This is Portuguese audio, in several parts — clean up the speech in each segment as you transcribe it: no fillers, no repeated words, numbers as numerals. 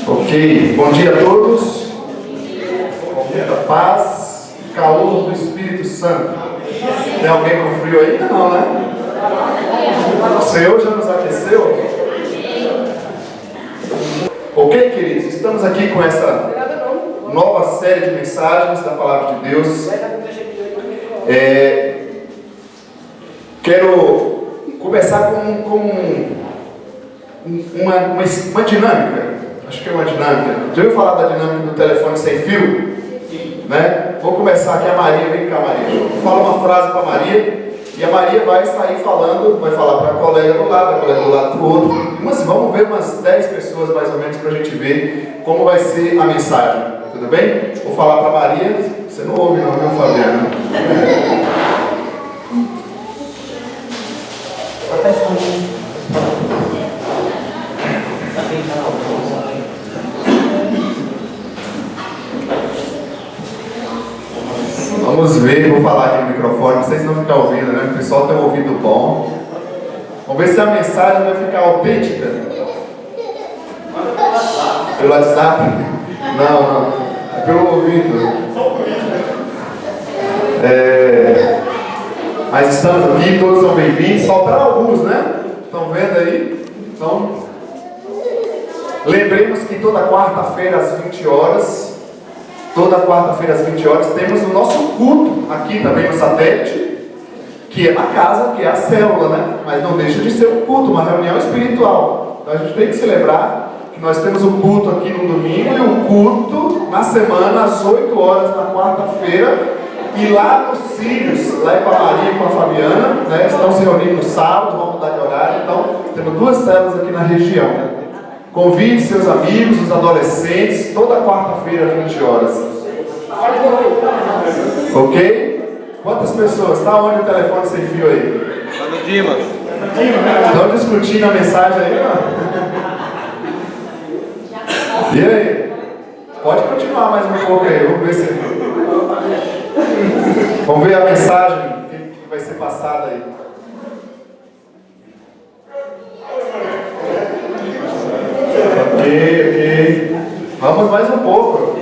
Ok, bom dia a todos. Bom dia da paz, calor do Espírito Santo. Tem alguém com frio ainda? Não, né? O Senhor já nos aqueceu? Ok, queridos, estamos aqui com essa nova série de mensagens da Palavra de Deus. Quero começar com uma dinâmica. Acho que é uma dinâmica. Já ouviu falar da dinâmica do telefone sem fio? Né? Vou começar aqui. A Maria, vem cá, Maria. Fala uma frase para a Maria. E a Maria vai sair falando, vai falar para a colega do lado, a colega do lado para o outro. Mas vamos ver umas 10 pessoas mais ou menos para a gente ver como vai ser a mensagem. Tudo bem? Vou falar para a Maria. Você não ouve não, viu, Fabiano? Vamos ver, vou falar aqui no microfone, vocês não ficam ouvindo, né? O pessoal tem um ouvido bom. Vamos ver se a mensagem vai ficar autêntica. Pelo WhatsApp? Não. É pelo ouvido. Mas estamos aqui, todos são bem-vindos. Faltaram alguns, né? Estão vendo aí? Então, lembremos que toda quarta-feira às 20 horas, temos o nosso culto aqui também no satélite, que é na casa, que é a célula, né? Mas não deixa de ser um culto, uma reunião espiritual. Então a gente tem que se lembrar que nós temos um culto aqui no domingo e um culto na semana às 8 horas na quarta-feira. E lá nos Círios, lá com a Maria e com a Fabiana, né? Estão se reunindo no sábado, vamos mudar de horário. Então temos 2 células aqui na região. Convide seus amigos, os adolescentes, toda quarta-feira às 20 horas. Ok? Quantas pessoas? Está onde o telefone sem fio aí? Está no Dimas. Estão discutindo a mensagem aí, mano? E aí? Pode continuar mais um pouco aí, vamos ver se... Vamos ver a mensagem que vai ser passada aí. Ok. Vamos mais um pouco.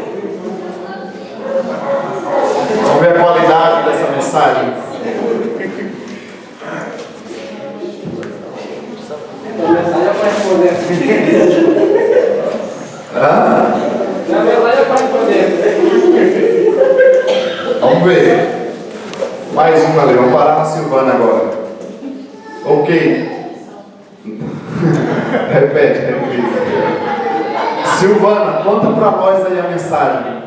Vamos ver a qualidade dessa mensagem. Na verdade é para responder. Vamos ver. Mais um ali. Vamos parar na Silvana agora. Ok. Repete. Silvana, conta para nós aí a mensagem.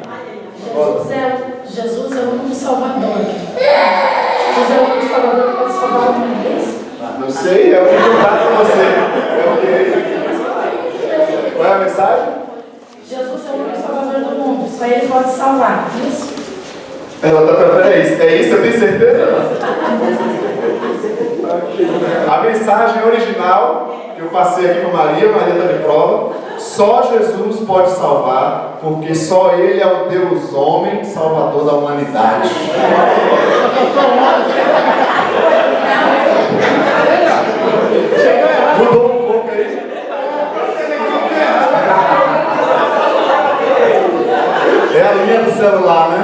Jesus é o único Salvador. Jesus é o único Salvador que pode salvar o mundo. Não sei, é o que contar para você. Qual é a mensagem? Jesus é o único Salvador do mundo. Só Ele pode salvar. Isso? Peraí, é isso? Eu tenho certeza? A mensagem original que eu passei aqui com a Maria está de prova. Só Jesus pode salvar, porque só Ele é o Deus homem, salvador da humanidade. Mudou um pouco aí. É a linha do celular, né?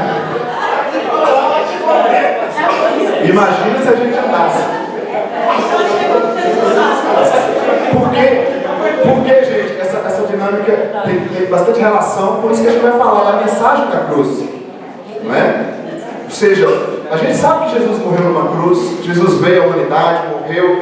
Imagina se a gente andasse. Por que, gente? Essa dinâmica tem bastante relação, por isso que a gente vai falar da mensagem da cruz. Não é? Ou seja, a gente sabe que Jesus morreu numa cruz, Jesus veio à humanidade, morreu.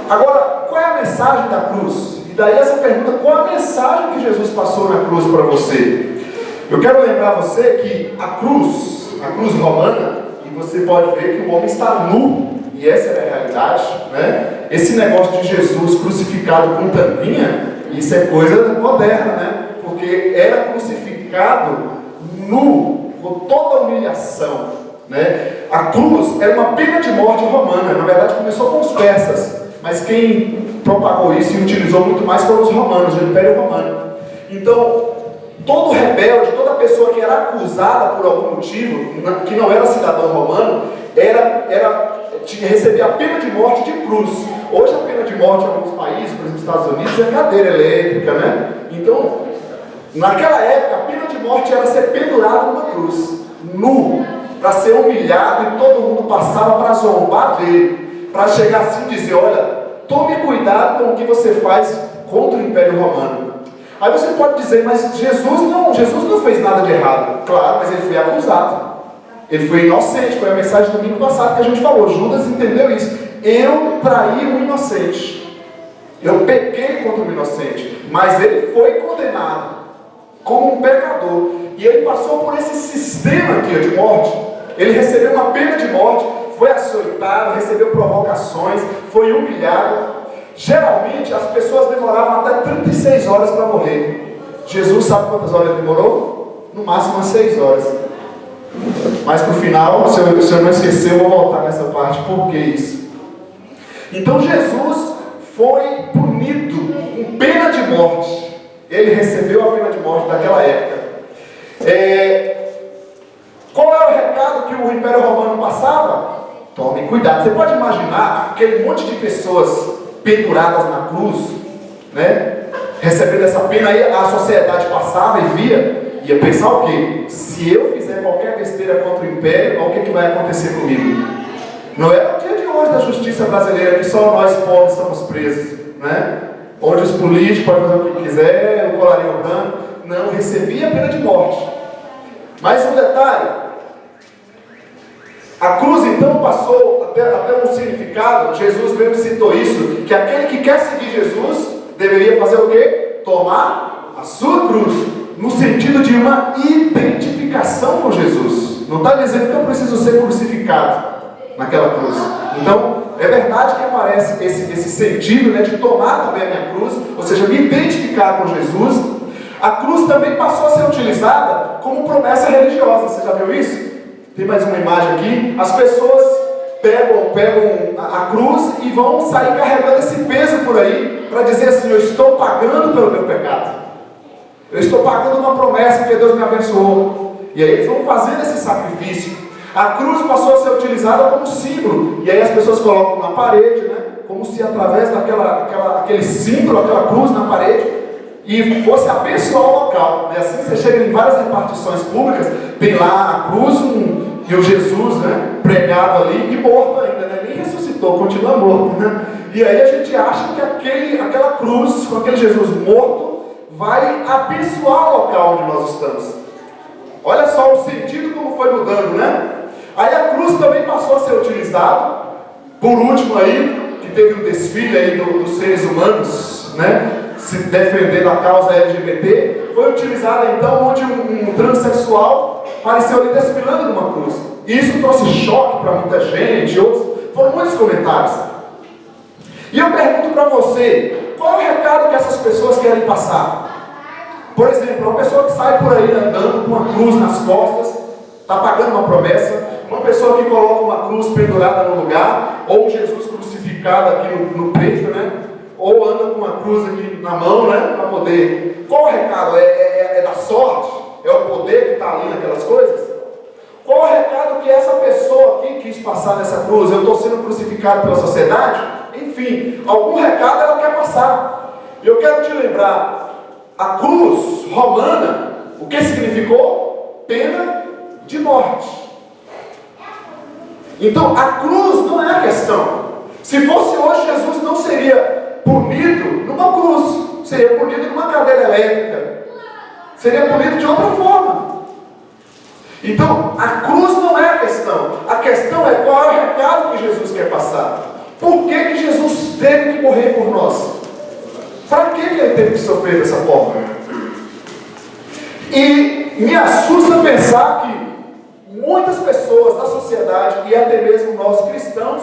Agora, qual é a mensagem da cruz? E daí essa pergunta, qual a mensagem que Jesus passou na cruz para você? Eu quero lembrar você que a cruz romana, e você pode ver que o homem está nu, e essa é a realidade, né? Esse negócio de Jesus crucificado com tampinha, isso é coisa moderna, né? Porque era crucificado nu, com toda a humilhação, né? A cruz era uma pena de morte romana, na verdade começou com os persas, mas quem propagou isso e utilizou muito mais foram os romanos, o Império Romano. Então, todo rebelde, toda pessoa que era acusada por algum motivo, que não era cidadão romano, tinha que receber a pena de morte de cruz. Hoje a pena de morte em alguns países, por exemplo, nos Estados Unidos, é cadeira elétrica, né? Então, Naquela época, a pena de morte era ser pendurado numa cruz, nu, para ser humilhado, e todo mundo passava para zombar dele, para chegar assim e dizer: olha, tome cuidado com o que você faz contra o Império Romano. Aí você pode dizer: mas Jesus não fez nada de errado. Claro, mas ele foi acusado. Ele foi inocente, foi a mensagem do domingo passado que a gente falou. Judas entendeu isso. Eu traí o inocente. Eu pequei contra o inocente. Mas ele foi condenado como um pecador. E ele passou por esse sistema aqui de morte. Ele recebeu uma pena de morte, foi açoitado, recebeu provocações, foi humilhado. Geralmente as pessoas demoravam até 36 horas para morrer. Jesus sabe quantas horas ele demorou? No máximo umas 6 horas. Mas no final, se eu não esquecer, eu vou voltar nessa parte. Por que isso? Então Jesus foi punido com pena de morte. Ele recebeu a pena de morte daquela época. Qual é o recado que o Império Romano passava? Tome cuidado. Você pode imaginar aquele monte de pessoas penduradas na cruz, né? Recebendo essa pena. Aí a sociedade passava e ia pensar o quê? Se eu fizer qualquer besteira contra o Império, o que vai acontecer comigo? Não é o dia de hoje da justiça brasileira que só nós pobres somos presos, né? Onde os políticos podem fazer o que quiser, o colarinho branco. Não, recebia a pena de morte. Mas um detalhe: a cruz então passou até um significado. Jesus mesmo citou isso, que aquele que quer seguir Jesus deveria fazer o quê? Tomar a sua cruz, no sentido de uma identificação com Jesus. Não está dizendo que eu preciso ser crucificado naquela cruz. Então, é verdade que aparece esse sentido, né, de tomar também a minha cruz, ou seja, me identificar com Jesus. A cruz também passou a ser utilizada como promessa religiosa. Você já viu isso? Tem mais uma imagem aqui. As pessoas pegam a cruz e vão sair carregando esse peso por aí, para dizer assim: eu estou pagando pelo meu pecado. Eu estou pagando uma promessa que Deus me abençoou. E aí eles vão fazendo esse sacrifício. A cruz passou a ser utilizada como símbolo. E aí as pessoas colocam na parede, né? Como se através daquele símbolo, aquela cruz na parede, e fosse abençoar o local. E assim você chega em várias repartições públicas, tem lá a cruz e o Jesus, né, pregado ali, e morto ainda, né? Nem ressuscitou, continua morto, né? E aí a gente acha que aquela cruz, com aquele Jesus morto, vai abençoar o local onde nós estamos. Olha só o sentido como foi mudando, né? Aí a cruz também passou a ser utilizada. Por último aí, que teve um desfile aí dos seres humanos, né, se defender da causa LGBT, foi utilizada então onde um transexual apareceu ali desfilando numa cruz. E isso trouxe choque para muita gente, foram muitos comentários. E eu pergunto para você, qual é o recado que essas pessoas querem passar? Por exemplo, uma pessoa que sai por aí andando com uma cruz nas costas, está pagando uma promessa. Uma pessoa que coloca uma cruz pendurada no lugar, ou Jesus crucificado aqui no peito, né? Ou anda com uma cruz aqui na mão, né? Para poder. Qual o recado? É da sorte? É o poder que está ali naquelas coisas? Qual o recado que essa pessoa aqui quis passar nessa cruz? Eu estou sendo crucificado pela sociedade? Enfim, algum recado ela quer passar. E eu quero te lembrar, a cruz romana, o que significou? Pena de morte. Então, a cruz não é a questão. Se fosse hoje, Jesus não seria punido numa cruz, seria punido numa cadeira elétrica, seria punido de outra forma. Então, a cruz não é a questão. A questão é qual é o recado que Jesus quer passar. Por que Jesus teve que morrer por nós? Para que ele teve que sofrer dessa forma? E me assusta pensar que muitas pessoas da sociedade, e até mesmo nós cristãos,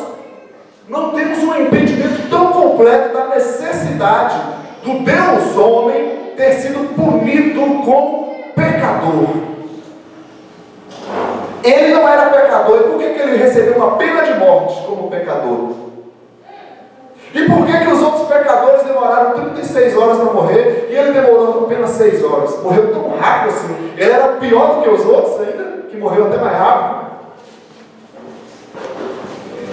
não temos um entendimento tão completo da necessidade do Deus homem ter sido punido como pecador. Ele não era pecador, e por que ele recebeu uma pena de morte como pecador? E por que os outros pecadores demoraram 36 horas para morrer, e ele demorou apenas 6 horas? Morreu tão rápido assim. Ele era pior do que os outros ainda, que morreu até mais rápido.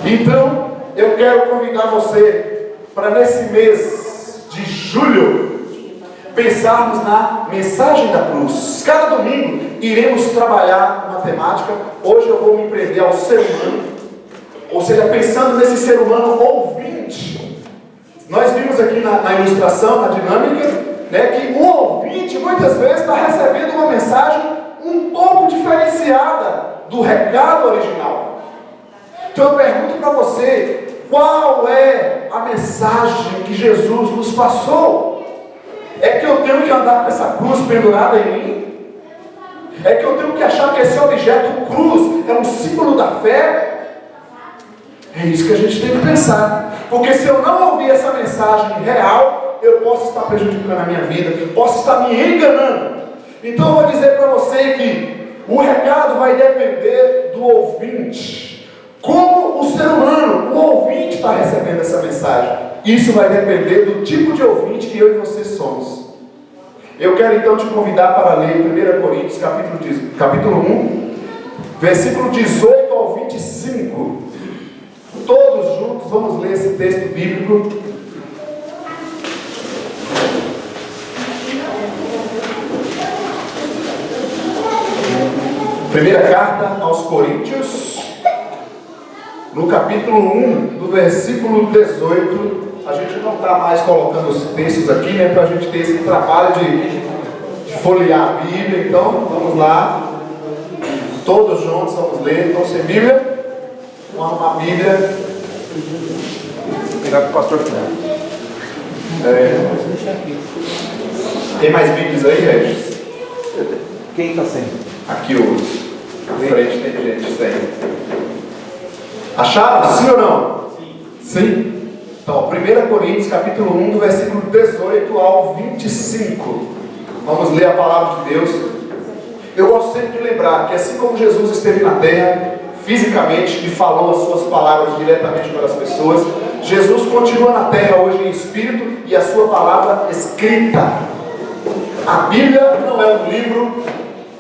Então, eu quero convidar você para nesse mês de julho, pensarmos na mensagem da cruz. Cada domingo iremos trabalhar uma temática. Hoje eu vou me prender ao ser humano, ou seja, pensando nesse ser humano ouvinte. Nós vimos aqui na ilustração, na dinâmica, né, que o ouvinte muitas vezes está recebendo uma mensagem um pouco diferenciada do recado original. Então eu pergunto para você, qual é a mensagem que Jesus nos passou? É que eu tenho que andar com essa cruz pendurada em mim? É que eu tenho que achar que esse objeto cruz é um símbolo da fé? É isso que a gente tem que pensar. Porque se eu não ouvir essa mensagem real, eu posso estar prejudicando a minha vida, posso estar me enganando. Então eu vou dizer para você que o recado vai depender do ouvinte. Como o ser humano, o ouvinte está recebendo essa mensagem. Isso vai depender do tipo de ouvinte que eu e você somos. Eu quero então te convidar para ler 1 Coríntios capítulo 1, versículo 18 ao 25. Todos juntos vamos ler esse texto bíblico. Primeira carta aos Coríntios, no capítulo 1, do versículo 18. A gente não está mais colocando os textos aqui, né, para a gente ter esse trabalho de folhear a Bíblia. Então, vamos lá. Todos juntos vamos ler. Então, sem Bíblia, vamos arrumar a Bíblia. Vou pegar para o pastor Fernando. Tem mais Bíblias aí, Regis? Quem está sem? Aqui os. Na frente tem gente sem. Acharam? Sim ou não? Sim? Então, 1 Coríntios capítulo 1, do versículo 18 ao 25. Vamos ler a palavra de Deus. Eu gosto sempre de lembrar que assim como Jesus esteve na terra, fisicamente, e falou as suas palavras diretamente para as pessoas, Jesus continua na terra hoje em espírito e a sua palavra escrita. A Bíblia não é um livro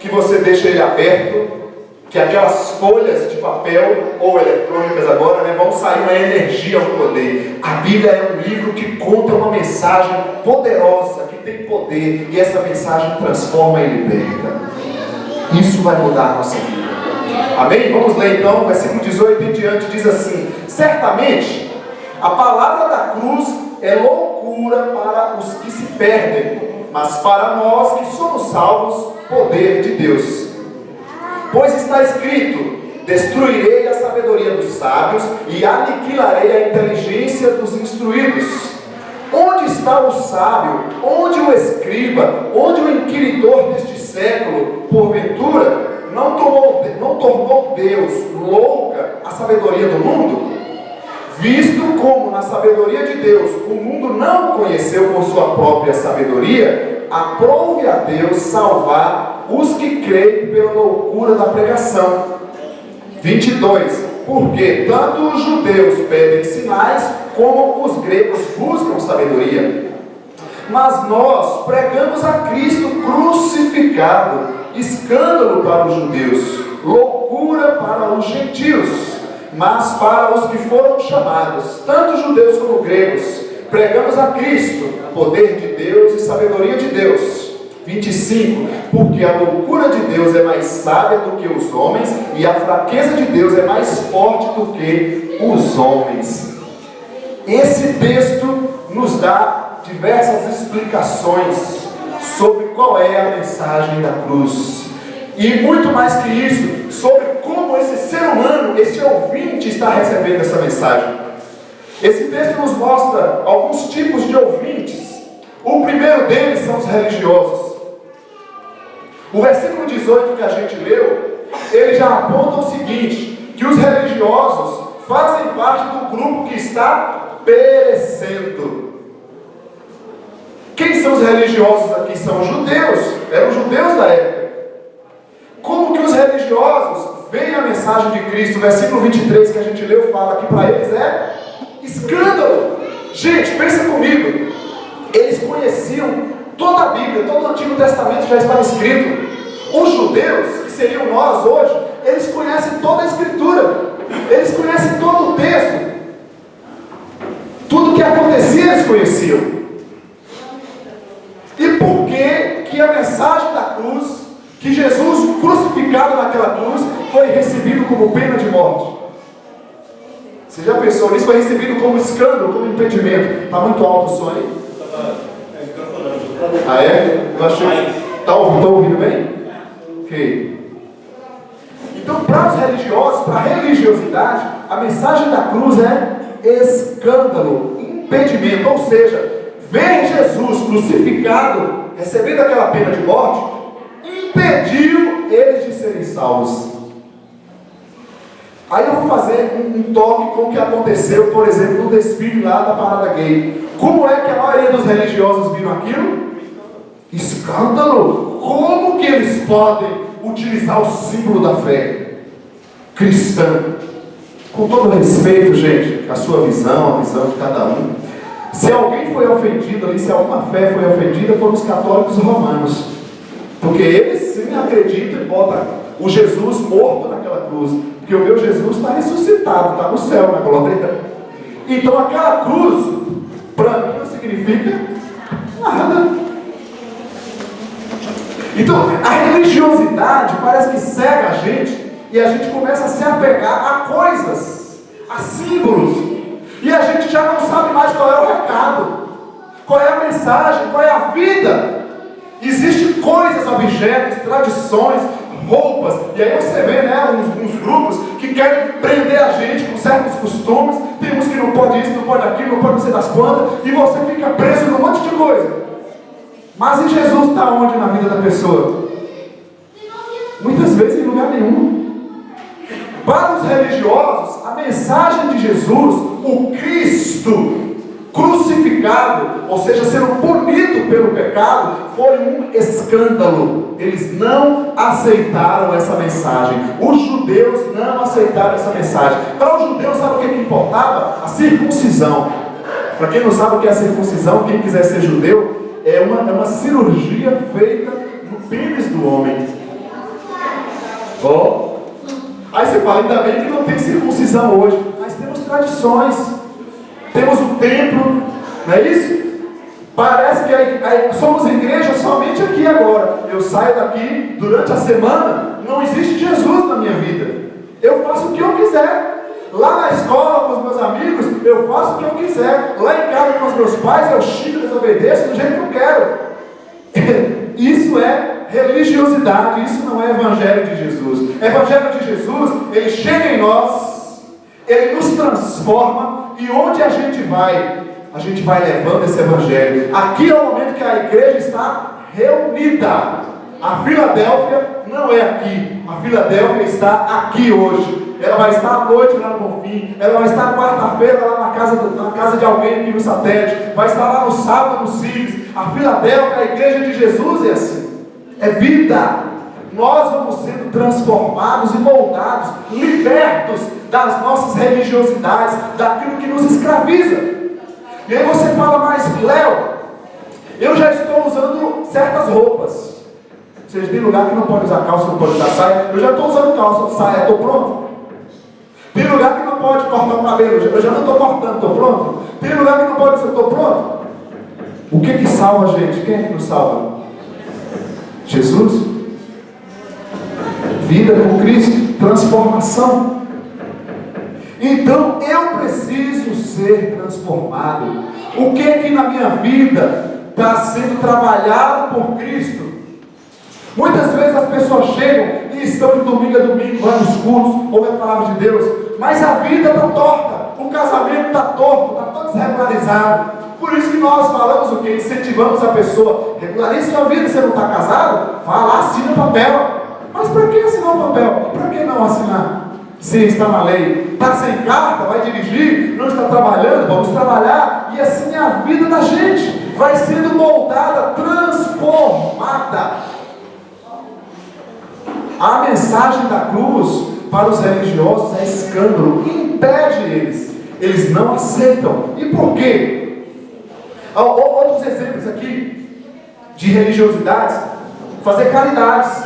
que você deixa ele aberto, que aquelas folhas de papel ou eletrônicas agora, né, vão sair uma energia, um poder. A Bíblia é um livro que conta uma mensagem poderosa, que tem poder, e essa mensagem transforma e liberta. Isso vai mudar a nossa vida. Amém? Vamos ler então, versículo 18 em diante, diz assim: certamente a palavra da cruz é loucura para os que se perdem, mas para nós que somos salvos, poder de Deus. Pois está escrito: destruirei a sabedoria dos sábios e aniquilarei a inteligência dos instruídos. Onde está o sábio? Onde o escriba? Onde o inquiridor deste século? Porventura, não tornou Deus louca a sabedoria do mundo? Visto como na sabedoria de Deus o mundo não conheceu por sua própria sabedoria, aprove a Deus salvar os que creem pela loucura da pregação. 22. Porque tanto os judeus pedem sinais, como os gregos buscam sabedoria. Mas nós pregamos a Cristo crucificado, escândalo para os judeus, loucura para os gentios. Mas para os que foram chamados, tanto judeus como gregos, pregamos a Cristo, poder de Deus e sabedoria de Deus. 25. Porque a loucura de Deus é mais sábia do que os homens, e a fraqueza de Deus é mais forte do que os homens. Esse texto nos dá diversas explicações sobre qual é a mensagem da cruz. E muito mais que isso, sobre como esse ser humano, esse ouvinte está recebendo essa mensagem. Esse texto nos mostra alguns tipos de ouvintes. O primeiro deles são os religiosos. O versículo 18 que a gente leu, ele já aponta o seguinte: que os religiosos fazem parte do grupo que está perecendo. Quem são os religiosos aqui? São os judeus. Eram os judeus da época. Como que os religiosos veem a mensagem de Cristo? O versículo 23 que a gente leu fala que para eles é escândalo. Gente, pensa comigo. Eles conheciam toda a Bíblia, todo o Antigo Testamento já estava escrito. Os judeus, que seriam nós hoje, eles conhecem toda a Escritura. Eles conhecem todo o texto. Tudo que acontecia eles conheciam. E por recebido como pena de morte. Você já pensou nisso? Foi recebido como escândalo, como impedimento. Está muito alto o som aí? Ah, é? Eu achei. Está ouvindo bem? Ok. Então, para os religiosos, para a religiosidade, a mensagem da cruz é escândalo, impedimento. Ou seja, ver Jesus crucificado, recebendo aquela pena de morte, impediu eles de serem salvos. Aí eu vou fazer um toque com o que aconteceu, por exemplo, no desfile lá da parada gay. Como é que a maioria dos religiosos viram aquilo? Escândalo! Como que eles podem utilizar o símbolo da fé cristã? Com todo respeito, gente, a sua visão, a visão de cada um. Se alguém foi ofendido ali, se alguma fé foi ofendida, foram os católicos romanos. Porque eles sim acreditam e botam o Jesus morto naquela cruz. Porque o meu Jesus está ressuscitado, está no céu, na glória. Então aquela cruz, para mim, não significa nada. Então a religiosidade parece que cega a gente, e a gente começa a se apegar a coisas, a símbolos, e a gente já não sabe mais qual é o recado, qual é a mensagem, qual é a vida. Existem coisas, objetos, tradições, roupas, e aí você vê, né, uns grupos que querem prender a gente com certos costumes. Tem uns que não pode isso, não pode aquilo, não pode não sei das quantas, e você fica preso num monte de coisa. Mas e Jesus está onde na vida da pessoa? Muitas vezes em lugar nenhum. Para os religiosos, a mensagem de Jesus, o Cristo crucificado, ou seja, sendo punido pelo pecado, foi um escândalo. Eles não aceitaram essa mensagem. Os judeus não aceitaram essa mensagem. Para os judeus, sabe o que importava? A circuncisão. Para quem não sabe o que é a circuncisão, quem quiser ser judeu, é uma cirurgia feita no pênis do homem. Oh. Aí você fala, ainda bem que não tem circuncisão hoje, mas temos tradições, temos o templo, não é isso? Parece que somos igreja somente aqui agora. Eu saio daqui durante a semana, não existe Jesus na minha vida. Eu faço o que eu quiser. Lá na escola com os meus amigos, eu faço o que eu quiser. Lá em casa com os meus pais, eu xingo, eles obedecem do jeito que eu quero. Isso é religiosidade, isso não é evangelho de Jesus. Evangelho de Jesus, ele chega em nós, ele nos transforma, e onde a gente vai levando esse evangelho. Aqui é o momento que a igreja está reunida. A Filadélfia não é aqui, a Filadélfia está aqui hoje. Ela vai estar à noite lá no Bonfim, ela vai estar quarta-feira lá na casa de alguém aqui no satélite, vai estar lá no sábado no Sirius. A Filadélfia, a igreja de Jesus é assim, é vida. Nós vamos sendo transformados e moldados, libertos das nossas religiosidades, daquilo que nos escraviza. E aí você fala, mas Léo, eu já estou usando certas roupas. Ou seja, tem lugar que não pode usar calça, não pode usar saia. Eu já estou usando calça, saia, estou pronto. Tem lugar que não pode cortar o cabelo, eu já não estou cortando, estou pronto. Tem lugar que não pode ser, estou pronto. O que salva a gente? Quem é que nos salva? Jesus? Vida com Cristo, transformação. Então eu preciso ser transformado. O que na minha vida está sendo trabalhado por Cristo? Muitas vezes as pessoas chegam e estão de domingo a domingo, vão nos cultos, ouvem a palavra de Deus, mas a vida está torta, o casamento está torto, está todo desregularizado. Por isso que nós falamos o que? Incentivamos a pessoa, regularize sua vida. Você não está casado? Vá lá, assina o papel. Mas para que assinar o papel? Para que não assinar? Se está na lei. Está sem carta, vai dirigir, não está trabalhando, vamos trabalhar. E assim a vida da gente vai sendo moldada, transformada. A mensagem da cruz para os religiosos é escândalo, impede eles. Eles não aceitam. E por quê? Outros exemplos aqui de religiosidades: fazer caridades.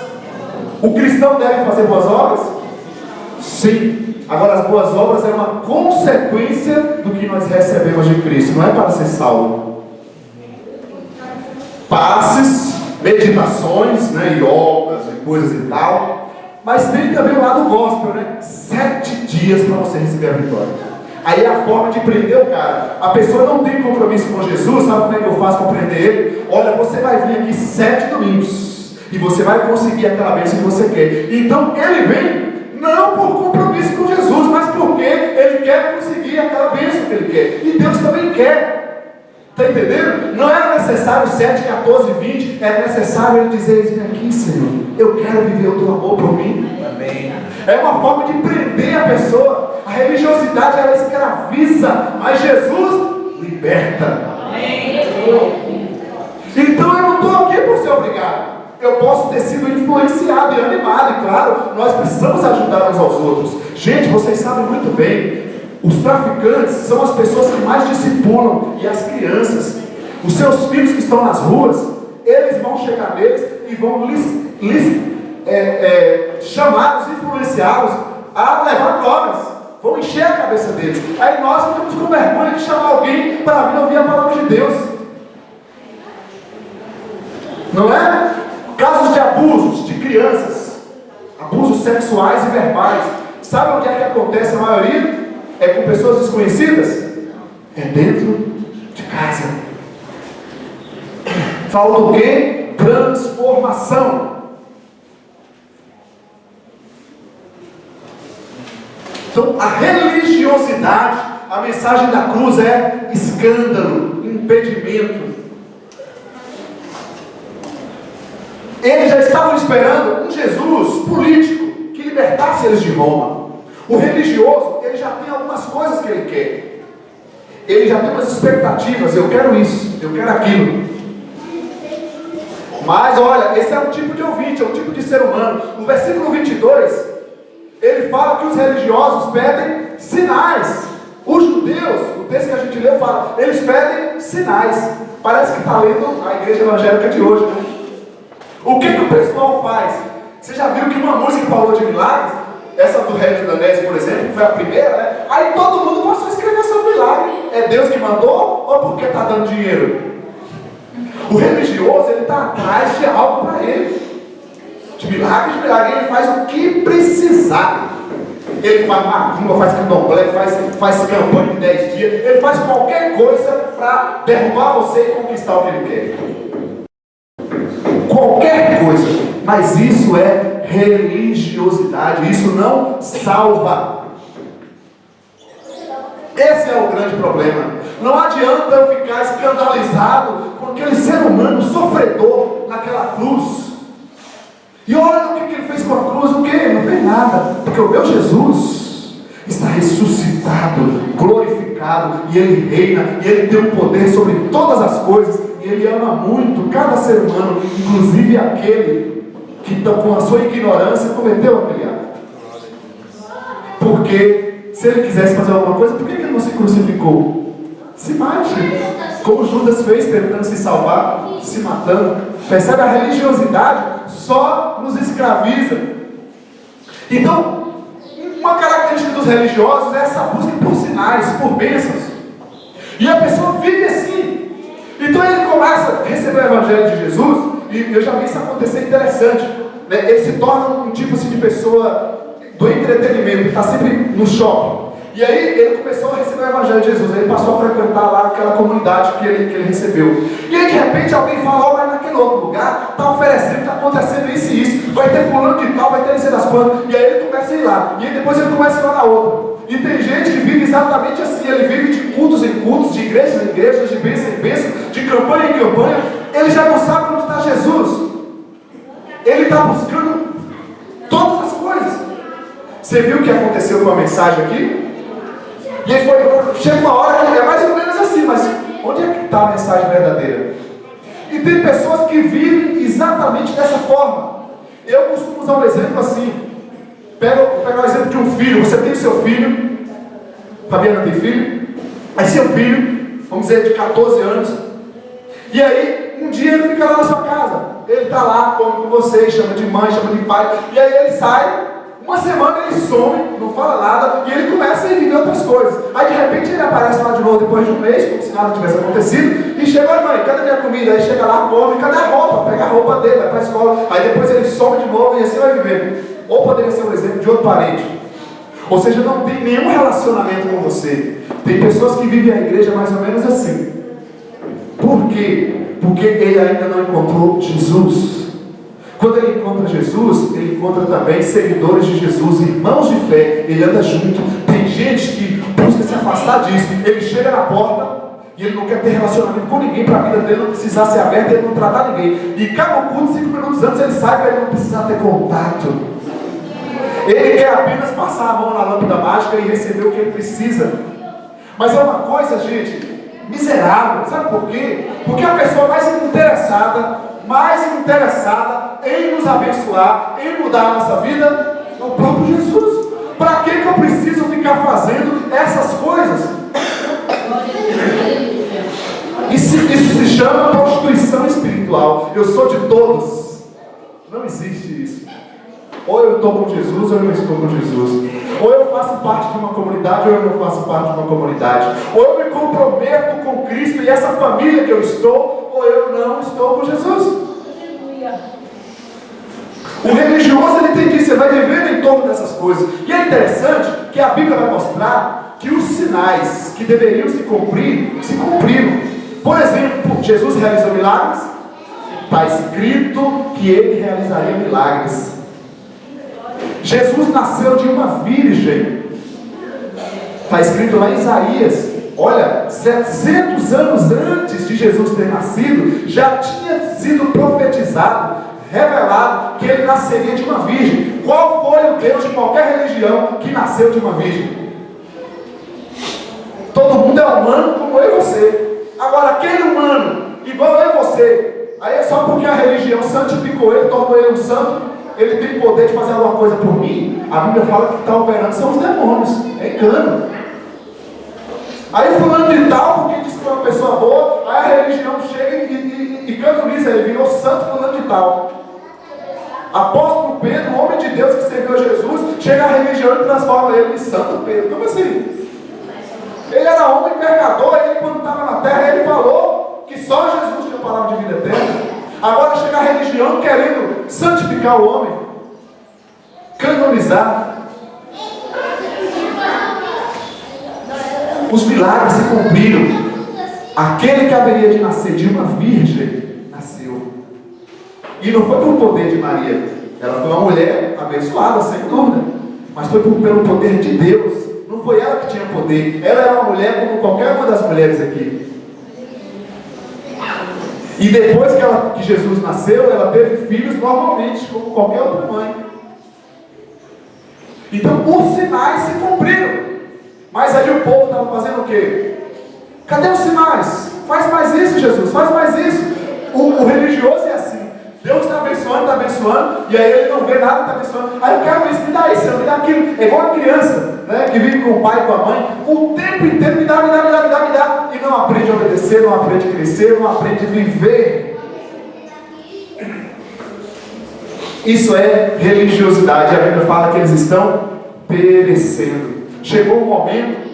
O cristão deve fazer boas obras? Sim. Agora, as boas obras é uma consequência do que nós recebemos de Cristo, não é para ser salvo. Passes, meditações, yogas e coisas e tal, Mas tem também o lado gospel, né? 7 dias para você receber a vitória. Aí é a forma de prender o cara. A pessoa não tem compromisso com Jesus, sabe como é que eu faço para prender ele? Olha, você vai vir aqui 7 domingos e você vai conseguir aquela bênção que você quer. Então ele vem não por compromisso com Jesus, mas porque ele quer conseguir aquela bênção que ele quer. E Deus também quer. Está entendendo? Não era necessário 7, 14, 20. Era necessário ele dizer: vem aqui, Senhor, eu quero viver o teu amor por mim. Amém. É uma forma de prender a pessoa. A religiosidade, ela escraviza, mas Jesus liberta. Amém. Então eu não estou aqui por ser obrigado. Eu posso ter sido influenciado e animado, e claro, nós precisamos ajudar uns aos outros. Gente, vocês sabem muito bem, os traficantes são as pessoas que mais discipulam, e as crianças. Os seus filhos que estão nas ruas, eles vão chegar neles e vão chamá-los, influenciá-los a levar drogas. Vão encher a cabeça deles. Aí nós ficamos com vergonha de chamar alguém para vir ouvir a palavra de Deus. Não é? Casos de abusos de crianças, abusos sexuais e verbais. Sabe onde é que acontece a maioria? É com pessoas desconhecidas? É dentro de casa. Falta o quê? Transformação. Então, a religiosidade, a mensagem da cruz é escândalo, impedimento. Eles já estavam esperando um Jesus político que libertasse eles de Roma. O religioso, ele já tem algumas coisas que ele quer. Ele já tem umas expectativas: eu quero isso, eu quero aquilo. Mas olha, esse é um tipo de ouvinte, é um tipo de ser humano. No versículo 22, ele fala que os religiosos pedem sinais. Os judeus, o texto que a gente leu fala, eles pedem sinais. Parece que está lendo a igreja evangélica de hoje, né? O que o pessoal faz? Você já viu que uma música falou de milagres? Essa do Regis Danese, por exemplo, foi a primeira, né? Aí todo mundo passou a escrever sobre milagre. É Deus que mandou ou porque está dando dinheiro? O religioso, ele está atrás de algo para ele. De milagre, ele faz o que precisar. Ele faz macumba, faz candomblé, faz campanha de 10 dias. Ele faz qualquer coisa para derrubar você e conquistar o que ele quer. Qualquer coisa. Mas isso é religiosidade. Isso não salva. Esse é o grande problema. Não adianta eu ficar escandalizado com aquele ser humano sofredor naquela cruz. E olha o que ele fez com a cruz. O que? Ele não fez nada. Porque o meu Jesus está ressuscitado, glorificado, e Ele reina, e Ele tem o poder sobre todas as coisas, e Ele ama muito cada ser humano, inclusive aquele que com a sua ignorância cometeu aquele ato. Porque se Ele quisesse fazer alguma coisa, por que Ele não se crucificou? Se mate, como Judas fez, tentando se salvar, se matando. Percebe? A religiosidade só nos escraviza. Então, uma característica dos religiosos é essa busca por sinais, por bênçãos. E a pessoa vive assim. Então ele começa a receber o Evangelho de Jesus, e eu já vi isso acontecer interessante, né? Ele se torna um tipo assim de pessoa do entretenimento, que está sempre no shopping. E aí ele começou a receber o Evangelho de Jesus. Ele passou a frequentar lá aquela comunidade que ele recebeu. E aí de repente alguém fala: mas naquele outro lugar está oferecendo, está acontecendo isso e isso, vai ter fulano de tal, vai ter isso das quantas. E aí ele começa a ir lá. E aí depois ele começa a ir lá na outra. E tem gente que vive exatamente assim. Ele vive de cultos em cultos, de igrejas em igrejas, de bênção em bênção, de campanha em campanha. Ele já não sabe onde está Jesus. Ele está buscando todas as coisas. Você viu o que aconteceu com a mensagem aqui? E aí chega uma hora que é mais ou menos assim, mas onde é que está a mensagem verdadeira? E tem pessoas que vivem exatamente dessa forma. Eu costumo usar um exemplo assim. Vou pegar o exemplo de um filho. Você tem o seu filho. Fabiana tem filho. Aí seu filho, vamos dizer, de 14 anos. E aí, um dia ele fica lá na sua casa. Ele está lá, come com você, chama de mãe, chama de pai. E aí ele sai. Uma semana ele some, não fala nada, e ele começa a viver outras coisas. Aí de repente ele aparece lá de novo depois de um mês, como se nada tivesse acontecido, e chega: oi mãe, cadê minha comida? Aí chega lá, come, cadê a roupa? Pega a roupa dele, vai para a escola. Aí depois ele some de novo e assim vai viver. ou poderia ser um exemplo de outro parente. Ou seja, não tem nenhum relacionamento com você. Tem pessoas que vivem a igreja mais ou menos assim. Por quê? Porque ele ainda não encontrou Jesus. Quando ele encontra Jesus, ele encontra também seguidores de Jesus, irmãos de fé, ele anda junto. Tem gente que busca se afastar disso. Ele chega na porta e ele não quer ter relacionamento com ninguém para a vida dele não precisar ser aberta, ele não tratar ninguém. E cada culto, 5 minutos antes, ele sai para ele não precisar ter contato. Ele quer apenas passar a mão na lâmpada mágica e receber o que ele precisa. Mas é uma coisa, gente, miserável. Sabe por quê? Porque a pessoa mais interessada em nos abençoar, em mudar a nossa vida, é o próprio Jesus. Para que eu preciso ficar fazendo essas coisas? Isso se chama prostituição espiritual. Eu sou de todos. Não existe isso. Ou eu estou com Jesus ou eu não estou com Jesus. Ou eu faço parte de uma comunidade ou eu não faço parte de uma comunidade. Ou eu me comprometo com Cristo e essa família que eu estou, ou eu não estou com Jesus. O religioso, ele tem que você vai vivendo em torno dessas coisas. E é interessante que a Bíblia vai mostrar que os sinais que deveriam se cumprir, se cumpriram. Por exemplo, Jesus realizou milagres. Está escrito que ele realizaria milagres. Jesus nasceu de uma virgem. Está escrito lá em Isaías. Olha, 700 anos antes de Jesus ter nascido, já tinha sido profetizado, revelado, que ele nasceria de uma virgem. Qual foi o Deus de qualquer religião que nasceu de uma virgem? Todo mundo é humano como eu e você. Agora, aquele humano, igual eu e você, aí é só porque a religião santificou ele, tornou ele um santo, ele tem poder de fazer alguma coisa por mim. A Bíblia fala que está operando são os demônios. É engano. Aí fulano de tal, porque diz que é uma pessoa boa, aí a religião chega e canoniza ele, virou santo fulano de tal. Apóstolo Pedro, o homem de Deus que serviu a Jesus, chega a religião e transforma ele em Santo Pedro. Como assim? Ele era homem pecador, ele quando estava na terra, ele falou que só Jesus tinha palavra de vida eterna. Agora chega a religião querendo santificar o homem, canonizar. Os milagres se cumpriram. Aquele que haveria de nascer de uma virgem, nasceu. E não foi pelo poder de Maria. Ela foi uma mulher abençoada, sem dúvida. Mas foi pelo poder de Deus. Não foi ela que tinha poder. Ela era uma mulher como qualquer uma das mulheres aqui. E depois que Jesus nasceu, ela teve filhos normalmente, como qualquer outra mãe. Então os sinais se cumpriram. Mas aí o povo estava fazendo o quê? Cadê os sinais? Faz mais isso, Jesus, faz mais isso. O religioso é assim. Deus está abençoando, e aí ele não vê nada, está abençoando. Aí eu quero isso, me dá isso, me dá aquilo. É igual a criança, né, que vive com o pai e com a mãe, o tempo inteiro me dá, e não aprende a obedecer, não aprende a crescer, não aprende a viver. Isso é religiosidade. A Bíblia fala que eles estão perecendo. Chegou um momento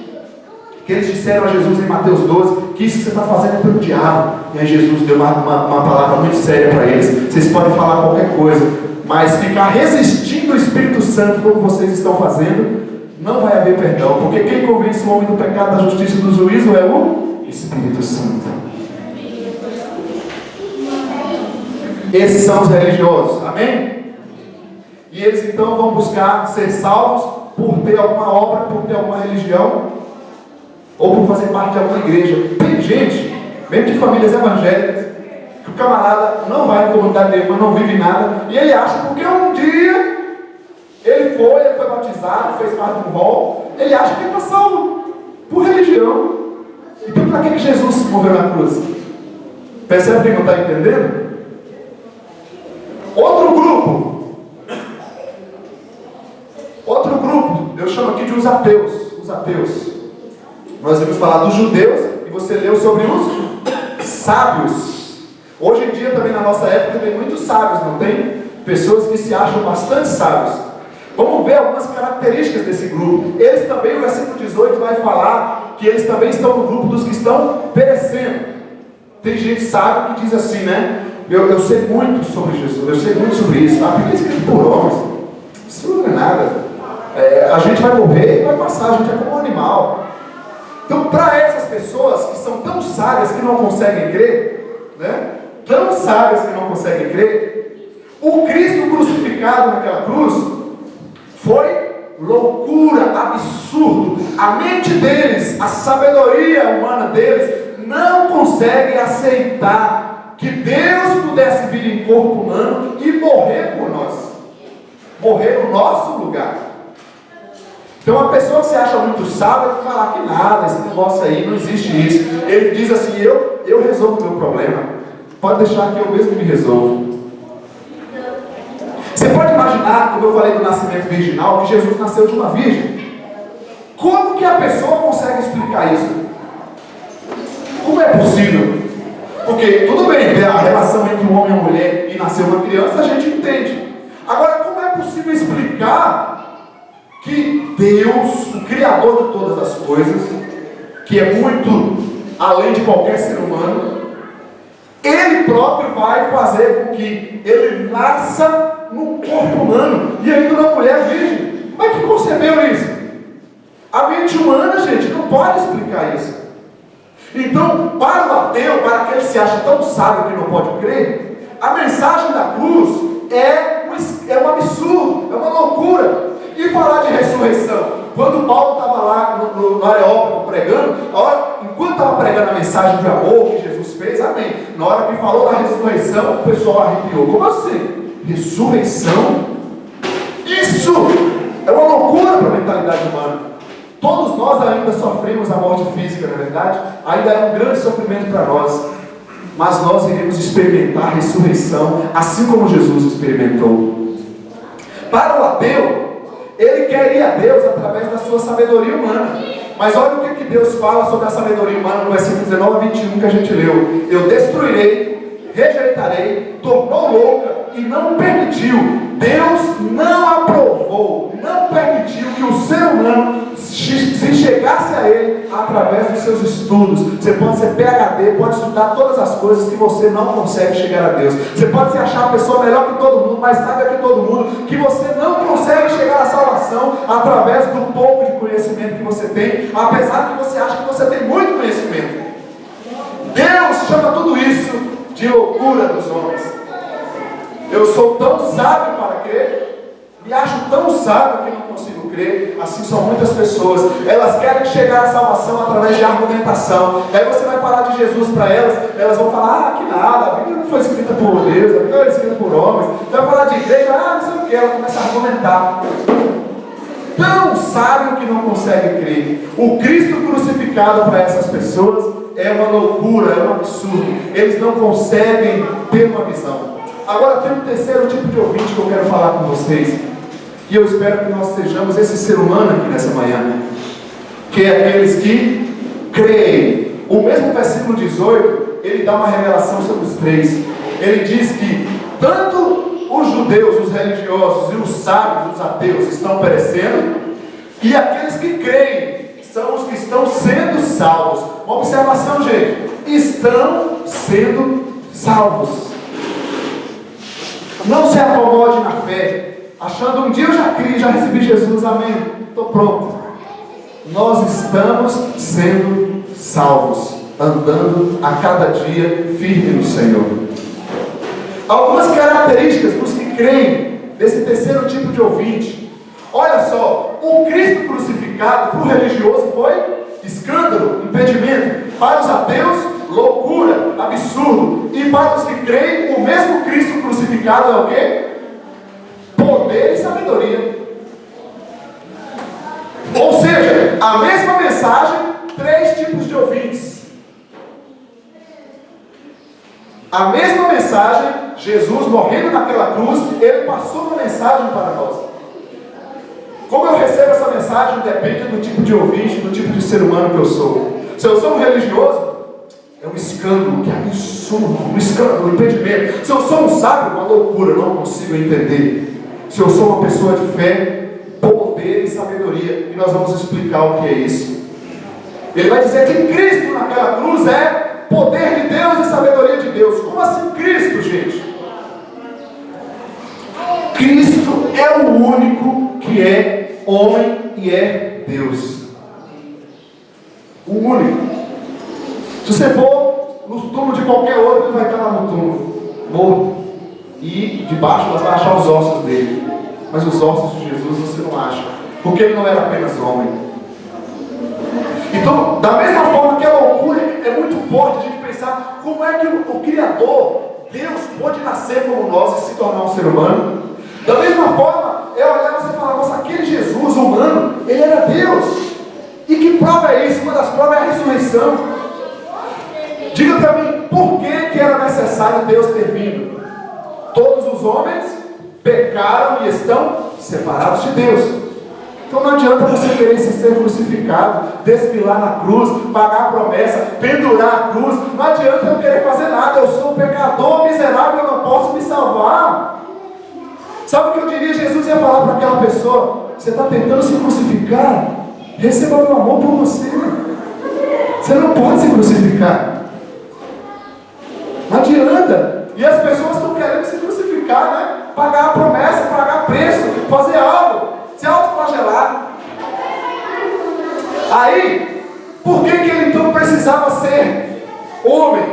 que eles disseram a Jesus em Mateus 12 que isso que você está fazendo é pelo diabo. E aí Jesus deu uma palavra muito séria para eles. Vocês podem falar qualquer coisa, mas ficar resistindo ao Espírito Santo como vocês estão fazendo, não vai haver perdão. Porque quem convence o homem do pecado, da justiça e do juízo é o Espírito Santo. Esses são os religiosos, amém? E eles então vão buscar ser salvos por ter alguma obra, por ter alguma religião, ou por fazer parte de alguma igreja. Tem gente, mesmo de famílias evangélicas, que o camarada não vai na comunidade dele, mas não vive nada, e ele acha porque um dia ele foi batizado, fez parte de um rol, ele acha que ele está salvo por religião. Então para que Jesus morreu na cruz? Percebe que não está entendendo? Outro grupo, eu chamo aqui de os ateus. Nós vamos falar dos judeus, e você leu sobre os sábios. Hoje em dia, também na nossa época, tem muitos sábios, não tem? Pessoas que se acham bastante sábios. Vamos ver algumas características desse grupo. Eles também, o versículo 18 vai falar que eles também estão no grupo dos que estão perecendo. Tem gente sábia que diz assim, né? Eu sei muito sobre Jesus, eu sei muito sobre isso. A Bíblia é escrita por homens. Isso não é nada. A gente vai morrer e vai passar, a gente é como um animal. Então, para essas pessoas que são tão sábias que não conseguem crer, né? Tão sábias que não conseguem crer, o Cristo crucificado naquela cruz foi loucura, absurdo. A mente deles, a sabedoria humana deles, não consegue aceitar que Deus pudesse vir em corpo humano e morrer por nós, morrer no nosso lugar. Então, uma pessoa que se acha muito sábia vai falar que nada, esse negócio aí, não existe isso. Ele diz assim: eu resolvo o meu problema, pode deixar que eu mesmo me resolvo. Você pode imaginar, como eu falei do nascimento virginal, que Jesus nasceu de uma virgem. Como que a pessoa consegue explicar isso? Como é possível? Porque, tudo bem, a relação entre um homem e uma mulher e nascer uma criança, a gente entende. Agora, como é possível explicar que Deus, o Criador de todas as coisas, que é muito além de qualquer ser humano, Ele próprio vai fazer com que ele nasça no corpo humano, e ainda uma mulher virgem? Como é que concebeu isso? A mente humana, gente, não pode explicar isso. Então, para o ateu, para aquele que se acha tão sábio que não pode crer, a mensagem da cruz é um absurdo, é uma loucura. E falar de ressurreição? Quando Paulo estava lá no Areópago pregando, enquanto estava pregando a mensagem de amor que Jesus fez, amém. Na hora que falou da ressurreição, o pessoal arrepiou. Como assim? Ressurreição? Isso é uma loucura para a mentalidade humana. Todos nós ainda sofremos a morte física, na verdade. Ainda é um grande sofrimento para nós. Mas nós iremos experimentar a ressurreição, assim como Jesus experimentou. Para o ateu, ele quer ir a Deus através da sua sabedoria humana. Mas olha o que Deus fala sobre a sabedoria humana no versículo 19 a 21 que a gente leu. Eu destruirei, rejeitarei, tornou louca e não permitiu. Deus não aprovou, não permitiu que o ser humano se chegasse a Ele através dos seus estudos. Você pode ser PhD, pode estudar todas as coisas que você não consegue chegar a Deus. Você pode se achar a pessoa melhor que todo mundo, mais sábia que todo mundo, que você não consegue chegar à salvação através do pouco de conhecimento que você tem, apesar que você acha que você tem muito conhecimento. Deus chama tudo isso de loucura dos homens. Eu sou tão sábio para crer, me acho tão sábio que não consigo crer. Assim são muitas pessoas. Elas querem chegar à salvação através de argumentação. Aí você vai falar de Jesus para elas, elas vão falar: que nada, a Bíblia não foi escrita por Deus, a Bíblia foi escrita por homens. Você vai falar de igreja, não sei o que, ela começa a argumentar. Tão sábio que não consegue crer. O Cristo crucificado para essas pessoas é uma loucura, é um absurdo. Eles não conseguem ter uma visão. Agora tem um terceiro tipo de ouvinte que eu quero falar com vocês, e eu espero que nós sejamos esse ser humano aqui nessa manhã, que é aqueles que creem. O mesmo versículo 18, ele dá uma revelação sobre os três. Ele diz que tanto os judeus, os religiosos e os sábios, os ateus estão perecendo, e aqueles que creem são os que estão sendo salvos. Uma observação, gente: estão sendo salvos. Não se acomode na fé, achando um dia eu já criei, já recebi Jesus, amém, estou pronto. Nós estamos sendo salvos, andando a cada dia firme no Senhor. Algumas características dos que creem desse terceiro tipo de ouvinte. Olha só, o Cristo crucificado para o religioso foi escândalo, impedimento. Para os ateus, loucura, absurdo. E para os que creem, o mesmo Cristo crucificado é o quê? Poder e sabedoria. Ou seja, a mesma mensagem, três tipos de ouvintes. A mesma mensagem, Jesus morrendo naquela cruz, ele passou uma mensagem para nós. Como eu recebo essa mensagem depende do tipo de ouvinte, do tipo de ser humano que eu sou. Se eu sou um religioso, é um escândalo, que absurdo, um escândalo, um impedimento. Se eu sou um sábio, uma loucura, eu não consigo entender. Se eu sou uma pessoa de fé, poder e sabedoria, e nós vamos explicar o que é isso. Ele vai dizer que Cristo naquela cruz é poder de Deus e sabedoria de Deus. Como assim Cristo, gente? Cristo é o único que é homem e é Deus. O único. Se você for no túmulo de qualquer outro, ele vai estar lá no túmulo, morto. E debaixo você vai achar os ossos dele. Mas os ossos de Jesus você não acha. Porque ele não era apenas homem. Então, da mesma forma que a loucura é muito forte a gente pensar como é que o Criador, Deus, pode nascer como nós e se tornar um ser humano. Da mesma forma, é olhar e você falar, nossa, aquele Jesus humano, ele era Deus. E que prova é isso? Uma das provas é a ressurreição. Diga para mim, por que era necessário Deus ter vindo? Todos os homens pecaram e estão separados de Deus. Então não adianta você querer ser crucificado, desfilar na cruz, pagar a promessa, pendurar a cruz. Não adianta eu querer fazer nada. Eu sou um pecador miserável, eu não posso me salvar. Sabe o que eu diria? Jesus ia falar para aquela pessoa: você está tentando se crucificar? Receba meu amor por você. Você não pode se crucificar. Não adianta. E as pessoas estão querendo se crucificar, né? Pagar a promessa, pagar preço, fazer algo, se autoflagelar. Aí, por que ele então precisava ser homem?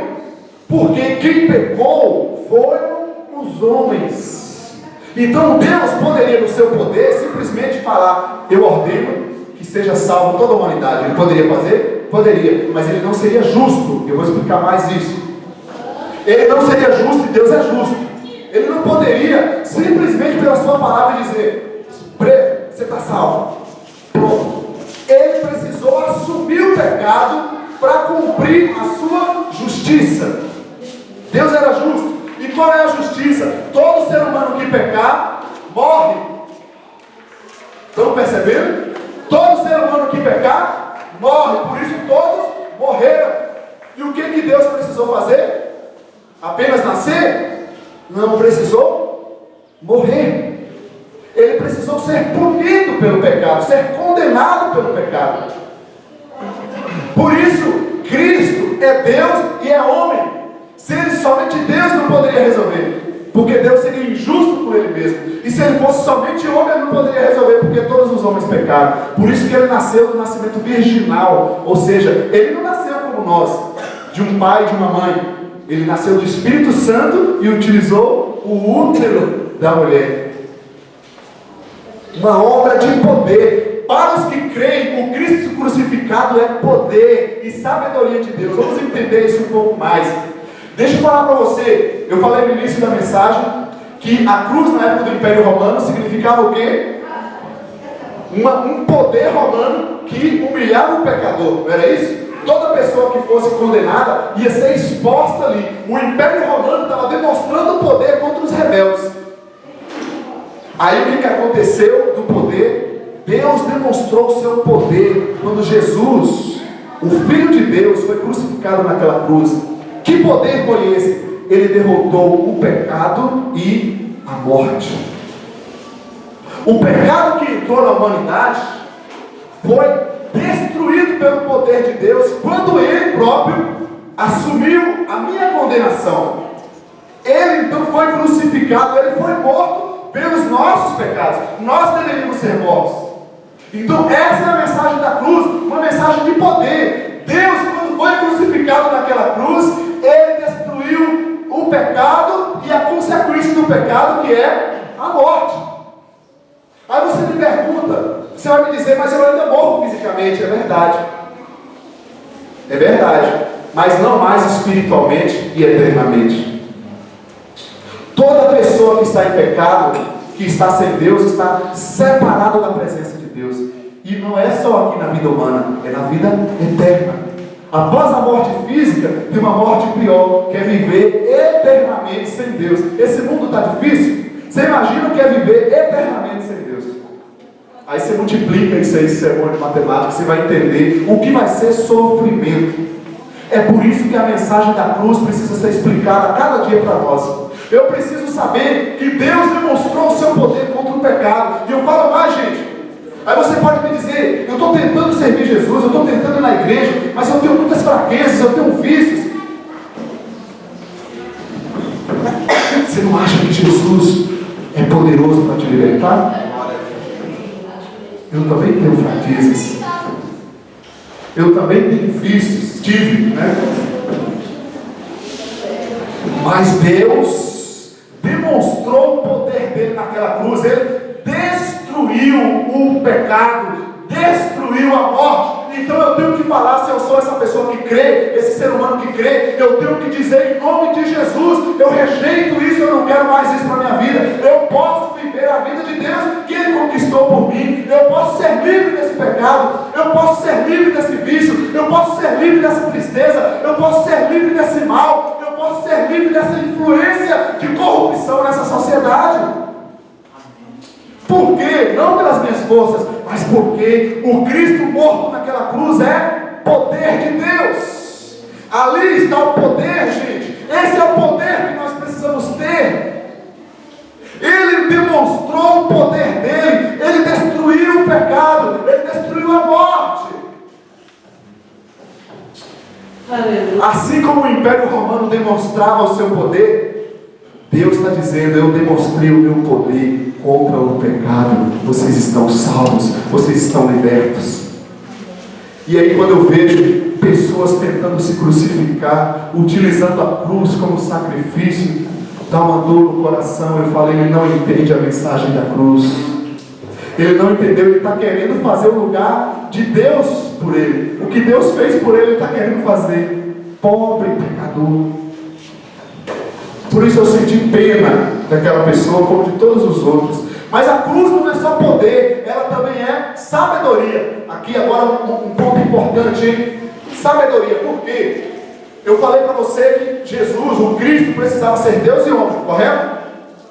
Porque quem pecou foram os homens. Então Deus poderia, no seu poder, simplesmente falar: eu ordeno que seja salvo toda a humanidade. Ele poderia fazer? Poderia, mas ele não seria justo. Eu vou explicar mais isso. Ele não seria justo e Deus é justo. Ele não poderia simplesmente pela sua palavra dizer: você está salvo. Pronto. Ele precisou assumir o pecado para cumprir a sua justiça. Deus era justo. E qual é a justiça? Todo ser humano que pecar, morre. Estão percebendo? Todo ser humano que pecar, morre. Por isso todos morreram. E o que Deus precisou fazer? Apenas nascer? Não precisou morrer. Ele precisou ser punido pelo pecado, ser condenado pelo pecado. Por isso, Cristo é Deus e é homem. Se ele somente Deus não poderia resolver, porque Deus seria injusto com ele mesmo. E se ele fosse somente homem, ele não poderia resolver, porque todos os homens pecaram. Por isso que ele nasceu do nascimento virginal. Ou seja, ele não nasceu como nós, de um pai e de uma mãe. Ele nasceu do Espírito Santo e utilizou o útero da mulher. Uma obra de poder. Para os que creem, o Cristo crucificado é poder e sabedoria de Deus. Vamos entender isso um pouco mais. Deixa eu falar para você. Eu falei no início da mensagem que a cruz na época do Império Romano significava o quê? Um poder romano que humilhava o pecador. Não era isso? Toda pessoa que fosse condenada ia ser exposta ali. O Império Romano estava demonstrando poder contra os rebeldes. Aí o que aconteceu do poder? Deus demonstrou o seu poder quando Jesus, o Filho de Deus, foi crucificado naquela cruz. Que poder foi esse? Ele derrotou o pecado e a morte. O pecado que entrou na humanidade foi destruído pelo poder de Deus quando ele próprio assumiu a minha condenação. Ele então foi crucificado, ele foi morto pelos nossos pecados. Nós deveríamos ser mortos. Então essa é a mensagem da cruz, uma mensagem de poder. Deus, quando foi crucificado naquela cruz, ele destruiu o pecado e a consequência do pecado, que é a morte. Aí você me pergunta, você vai me dizer: mas eu ainda morro fisicamente. É verdade. É verdade. Mas não mais espiritualmente e eternamente. Toda pessoa que está em pecado, que está sem Deus, está separada da presença de Deus. E não é só aqui na vida humana, é na vida eterna. Após a morte física, tem uma morte pior, que é viver eternamente sem Deus. Esse mundo está difícil? Você imagina o que é viver eternamente sem Deus? Aí você multiplica isso aí, se é bom de matemática, você vai entender o que vai ser sofrimento. É por isso que a mensagem da cruz precisa ser explicada a cada dia para nós. Eu preciso saber que Deus demonstrou o seu poder contra o pecado. E eu falo mais, gente. Aí você pode me dizer: eu estou tentando servir Jesus, eu estou tentando ir na igreja, mas eu tenho muitas fraquezas, eu tenho vícios. Você não acha que Jesus é poderoso para te libertar. Eu também tenho fraquezas. Eu também tenho vícios, tive, né? Mas Deus demonstrou o poder dele naquela cruz. Ele destruiu o pecado, destruiu a morte. Então eu tenho que falar, se eu sou essa pessoa que crê, esse ser humano que crê, eu tenho que dizer em nome de Jesus: eu rejeito isso, eu não quero mais isso para a minha vida. Eu posso viver a vida de Deus que Ele conquistou por mim. Eu posso ser livre desse pecado, eu posso ser livre desse vício, eu posso ser livre dessa tristeza, eu posso ser livre desse mal, eu posso ser livre dessa influência de corrupção nessa sociedade. Por quê? Não pelas minhas forças, mas porque o Cristo morto naquela cruz é poder de Deus. Ali está o poder, gente. Esse é o poder que nós precisamos ter. Ele demonstrou o poder dele. Ele destruiu o pecado. Ele destruiu a morte. Assim como o Império Romano demonstrava o seu poder, Deus está dizendo: eu demonstrei o meu poder contra o pecado. Vocês estão salvos, vocês estão libertos. E aí, quando eu vejo pessoas tentando se crucificar, utilizando a cruz como sacrifício, dá uma dor no coração. Eu falo: ele não entende a mensagem da cruz. Ele não entendeu, ele está querendo fazer o lugar de Deus por ele. O que Deus fez por ele, ele está querendo fazer. Pobre pecador. Por isso eu senti pena daquela pessoa, como de todos os outros. Mas a cruz não é só poder, ela também é sabedoria. Aqui agora um ponto importante, hein? Sabedoria. Por quê? Eu falei para você que Jesus, o Cristo, precisava ser Deus e homem, correto?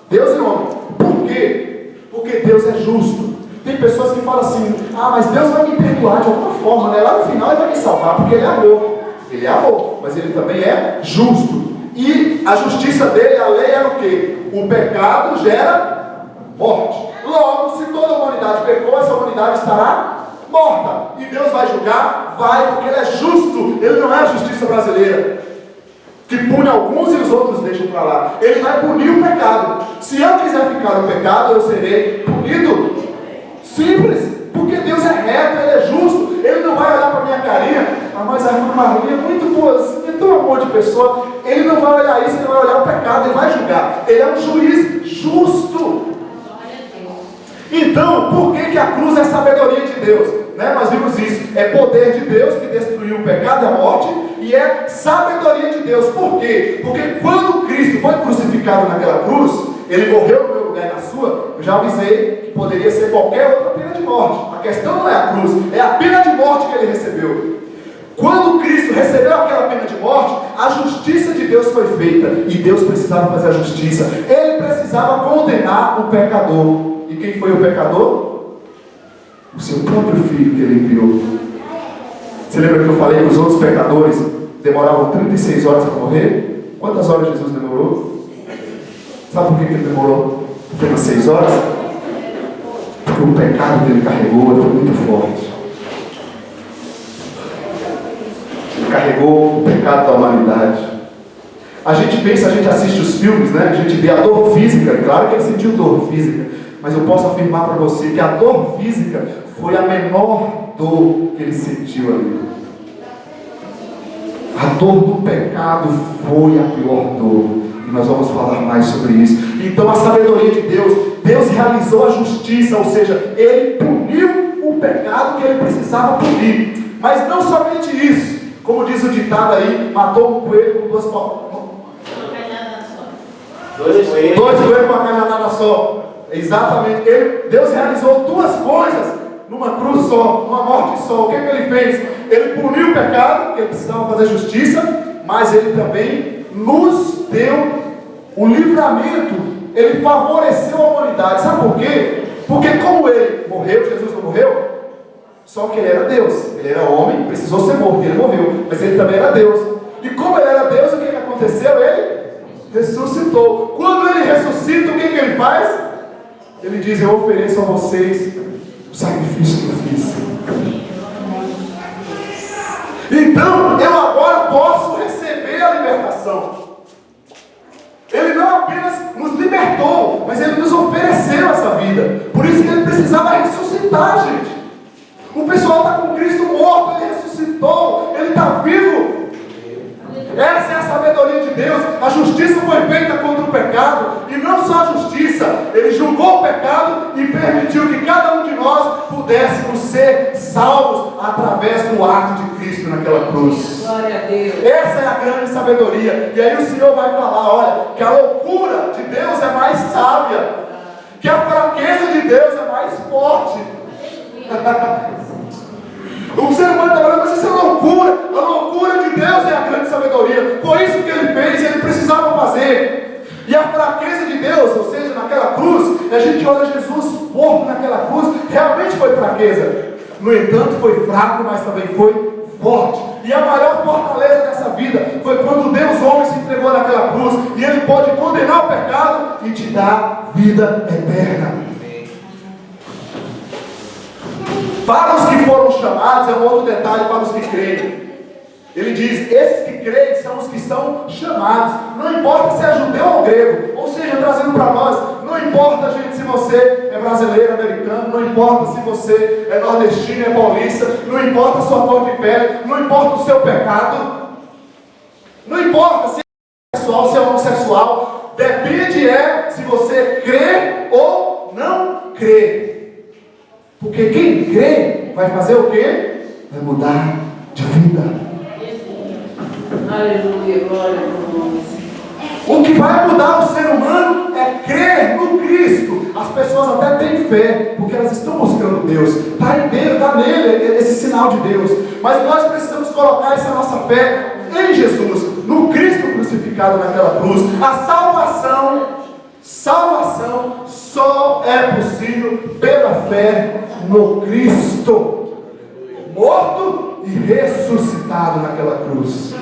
Deus e homem. Por quê? Porque Deus é justo. Tem pessoas que falam assim: ah, mas Deus vai me perdoar de alguma forma, né? Lá no final Ele vai me salvar, porque Ele é amor. Ele é amor, mas Ele também é justo. E a justiça dele, a lei era o quê? O pecado gera morte. Logo, se toda a humanidade pecou, essa humanidade estará morta. E Deus vai julgar? Vai, porque Ele é justo. Ele não é a justiça brasileira, que pune alguns e os outros deixam para lá. Ele vai punir o pecado. Se eu quiser ficar no pecado, eu serei punido. Simples. Porque Deus é reto, Ele é justo. Ele não vai olhar para a minha carinha: ah, mas a irmã Maria é muito boazinha, tão amor de pessoa. Ele não vai olhar isso, Ele vai olhar o pecado, Ele vai julgar. Ele é um juiz justo. Então, por que a cruz é sabedoria de Deus? Né? Nós vimos isso. É poder de Deus que destruiu o pecado e a morte. E é sabedoria de Deus. Por quê? Porque quando Cristo foi crucificado naquela cruz, Ele morreu no meu lugar e na sua. Eu já avisei que poderia ser qualquer outra pena de morte. A questão não é a cruz, é a pena de morte que Ele recebeu. Quando Cristo recebeu aquela pena de morte, a justiça de Deus foi feita. E Deus precisava fazer a justiça. Ele precisava condenar o pecador. E quem foi o pecador? O seu próprio filho que Ele enviou. Você lembra que eu falei que os outros pecadores demoravam 36 horas para morrer? Quantas horas Jesus demorou? Sabe por que Ele demorou apenas 6 horas? Porque o pecado que Ele carregou foi muito forte. Carregou o pecado da humanidade. A gente pensa, a gente assiste os filmes, né? A gente vê a dor física. Claro que Ele sentiu dor física, mas eu posso afirmar para você que a dor física foi a menor dor que Ele sentiu ali. A dor do pecado foi a pior dor. E nós vamos falar mais sobre isso. Então a sabedoria de Deus, Deus realizou a justiça, ou seja, Ele puniu o pecado que Ele precisava punir. Mas não somente isso. Como diz o ditado aí: matou um coelho com duas dois coelhos com a cajadada só. Exatamente. Deus realizou duas coisas numa cruz só, numa morte só. O que Ele fez? Ele puniu o pecado, porque Ele precisava fazer justiça, mas Ele também nos deu o livramento. Ele favoreceu a humanidade. Sabe por quê? Porque como Ele morreu, Jesus não morreu, só que Ele era Deus. Ele era homem, precisou ser morto, Ele morreu, mas Ele também era Deus. E como Ele era Deus, o que aconteceu? Ele ressuscitou. Quando Ele ressuscita, o que Ele faz? Ele diz: eu ofereço a vocês o sacrifício que eu fiz. Então, eu agora posso receber a libertação. Ele não apenas nos libertou, mas Ele nos ofereceu precisava ressuscitar, gente. O pessoal está com Cristo morto, Ele ressuscitou, Ele está vivo. Essa é a sabedoria de Deus. A justiça foi feita contra o pecado, e não só a justiça, Ele julgou o pecado e permitiu que cada um de nós pudéssemos ser salvos através do ato de Cristo naquela cruz. Glória a Deus. Essa é a grande sabedoria. E aí o Senhor vai falar, olha, que a loucura de Deus é mais sábia, que a fraqueza de Deus é mais forte. O ser humano está falando, mas isso é loucura. A loucura de Deus é a grande sabedoria. Foi isso que Ele fez e Ele precisava fazer. E a fraqueza de Deus, ou seja, naquela cruz, a gente olha Jesus morto naquela cruz, realmente foi fraqueza. No entanto, foi fraco, mas também foi forte. E a maior fortaleza dessa vida foi quando Deus, homem, se entregou naquela cruz, e Ele pode condenar o pecado e te dar vida eterna. Para os que foram chamados, é um outro detalhe para os que creem. Ele diz, esses que creem são os que são chamados. Não importa se é judeu ou grego. Ou seja, trazendo para nós, não importa, gente, se você é brasileiro, americano, não importa se você é nordestino, é paulista, não importa a sua cor de pele, não importa o seu pecado, não importa se é sexual, se é homossexual, depende se você crê ou não crê. Porque quem crê vai fazer o quê? Vai mudar de vida. Aleluia, glória a Deus. O que vai mudar o ser humano é crer no Cristo. As pessoas até têm fé, porque elas estão buscando Deus. Está nele esse sinal de Deus. Mas nós precisamos colocar essa nossa fé em Jesus, no Cristo crucificado naquela cruz. A salvação só é possível pela fé no Cristo, morto e ressuscitado naquela cruz.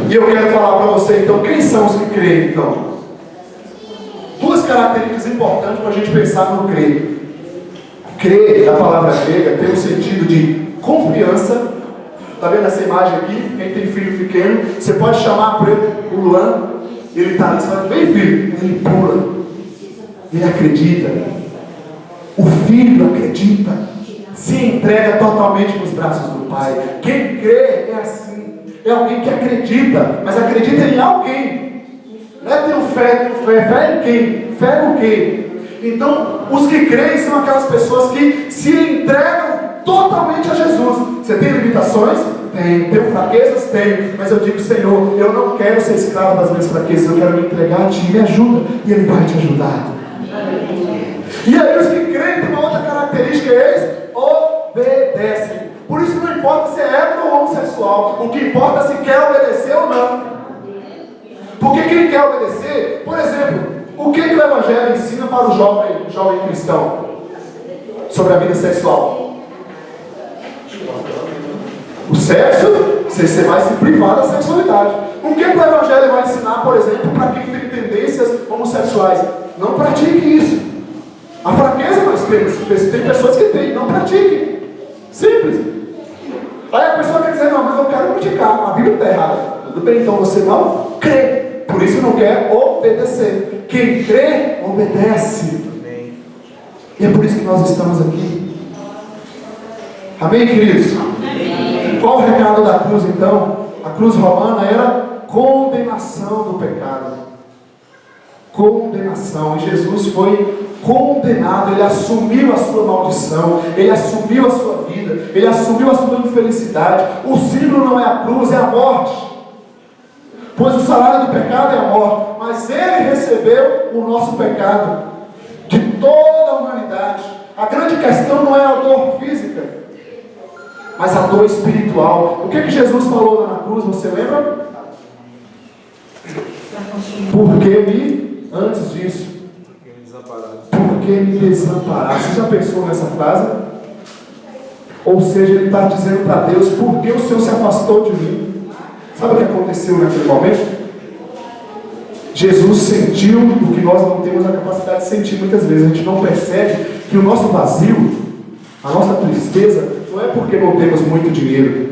E eu quero falar para você então, quem são os que creem então? Duas características importantes para a gente pensar no crer. Crer, da palavra grega, tem o sentido de confiança. Está vendo essa imagem aqui? Quem tem filho pequeno, você pode chamar por ele, o Luan, ele está ali, você fala, vem filho, ele pula, ele acredita. O filho acredita, se entrega totalmente nos braços do Pai. Quem crê é assim, é alguém que acredita, mas acredita em alguém. Não é ter fé em quem? Fé no quê? Então, os que creem são aquelas pessoas que se entregam totalmente a Jesus. Você tem limitações? Tenho fraquezas? Tenho. Mas eu digo, Senhor, eu não quero ser escravo das minhas fraquezas, eu quero me entregar a Ti, me ajuda, e Ele vai te ajudar. E aí os que creem têm uma outra característica, eles obedecem. Por isso não importa se é hétero ou homossexual, o que importa é se quer obedecer ou não. Porque quem quer obedecer, por exemplo, o que o Evangelho ensina para o jovem cristão sobre a vida sexual? O sexo, você vai se privar da sexualidade. O que o Evangelho vai ensinar, por exemplo, para quem tem tendências homossexuais? Não pratique isso. A fraqueza nós temos, tem pessoas que têm, não pratiquem. Simples. Aí a pessoa quer dizer, não, mas eu quero praticar, a Bíblia está errada. Tudo bem, então você não crê, por isso não quer obedecer. Quem crê, obedece. E é por isso que nós estamos aqui. Amém, queridos? Amém. Qual o recado da cruz então? A cruz romana era condenação do pecado. Condenação. E Jesus foi condenado, Ele assumiu a sua maldição, Ele assumiu a sua vida, Ele assumiu a sua infelicidade. O símbolo não é a cruz, é a morte. Pois o salário do pecado é a morte, mas Ele recebeu o nosso pecado, de toda a humanidade. A grande questão não é a dor física, mas a dor espiritual. O que Jesus falou lá na cruz, você lembra? Porque antes disso, porque me desamparaste. Você já pensou nessa frase? Ou seja, ele está dizendo para Deus, por que o Senhor se afastou de mim? Sabe o que aconteceu naquele momento? Jesus sentiu o que nós não temos a capacidade de sentir muitas vezes. A gente não percebe que o nosso vazio, a nossa tristeza, não é porque não temos muito dinheiro,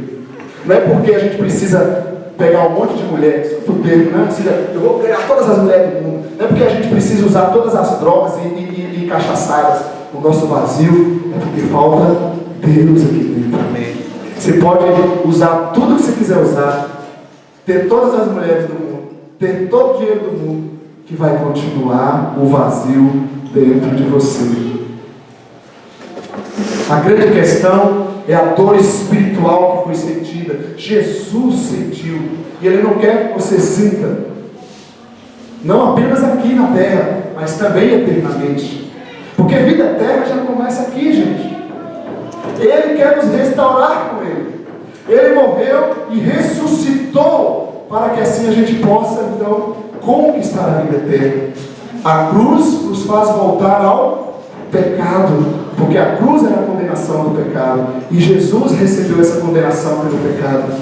não é porque a gente precisa pegar um monte de mulheres, fudeiro, não precisa, eu vou ganhar todas as mulheres do mundo. Não é porque a gente precisa usar todas as drogas e cachaçadas. O nosso vazio é porque falta Deus aqui dentro. Amém. Você pode usar tudo que você quiser usar, ter todas as mulheres do mundo, ter todo o dinheiro do mundo, que vai continuar o vazio dentro de você. A grande questão é a dor espiritual que foi sentida. Jesus sentiu, e Ele não quer que você sinta, não apenas aqui na terra, mas também eternamente. Porque a vida eterna já começa aqui, gente. Ele quer nos restaurar com Ele. Ele morreu e ressuscitou para que assim a gente possa então conquistar a vida eterna. A cruz nos faz voltar ao pecado, porque a cruz era a condenação do pecado e Jesus recebeu essa condenação pelo pecado.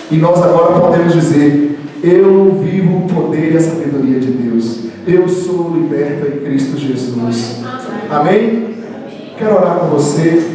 E nós agora podemos dizer: eu vivo o poder e a sabedoria de Deus. Eu sou liberto em Cristo Jesus. Amém? Quero orar com você.